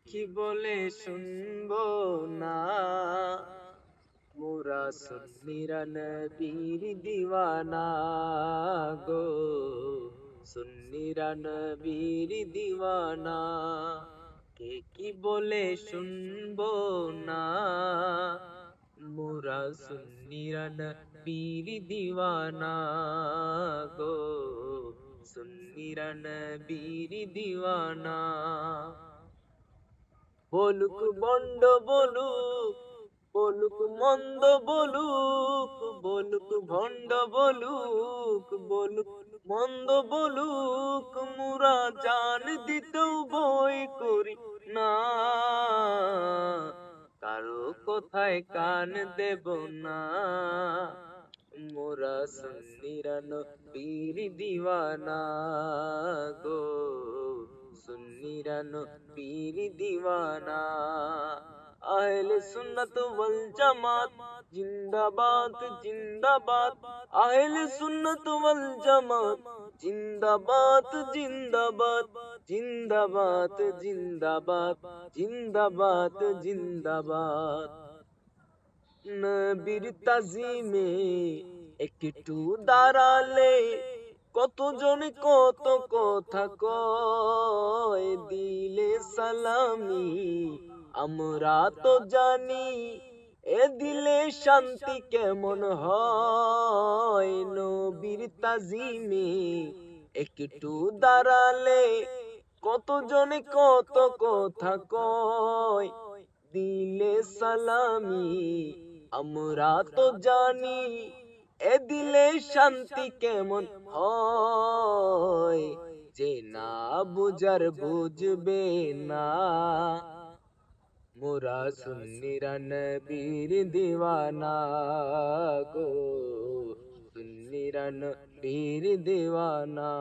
কি বলে শুনবো না, মোরা সুন্নিরা নবীর দিওয়ানা গো, সুন্নিরা নবীর দিওয়ানা। কি বলে শুনবো না, মোরা সুন্নিরা নবীর দিওয়ানা গো, সুন্নিরা নবীর দিওয়ানা। বলুক বন্ড বলুক, বলুক মন্দ বলুক, বলুক ভণ্ড বলুক, বলুক মন্দ বলুক, মুরা জান দিতেও বই করি না, কারো কথায় কান দেব না, মোরা সুন্নিরা নবীর দিওয়ানা গো, সুন্নিরা নবীর দিওয়ানা। আহলে সুন্নাত ওয়াল জামাত জিন্দাবাদ জিন্দাবাদ, আহলে সুন্নাত ওয়াল জামাত জিন্দাবাদ জিন্দাবাদ, জিন্দাবাদ জিন্দাবাদ, জিন্দাবাদ জিন্দাবাদ। নবীর তাজিমে একটু দাঁড়ালে কতজন কত কথা কয়, দিলে সালামি আমরা তো জানি, এ দিলে শান্তি কেমন হয়। নবীর তাজিমে একটু দাঁড়ালে কতজন কত কথা কয়, দিলে সালামি আমরা তো জানি, এ দিলে শান্তি কেমন হয়। যে না বুঝার বুঝবে না, মোরা সুন্নিরা নবীর দিওয়ানা গো, সুন্নিরা নবীর দিওয়ানা।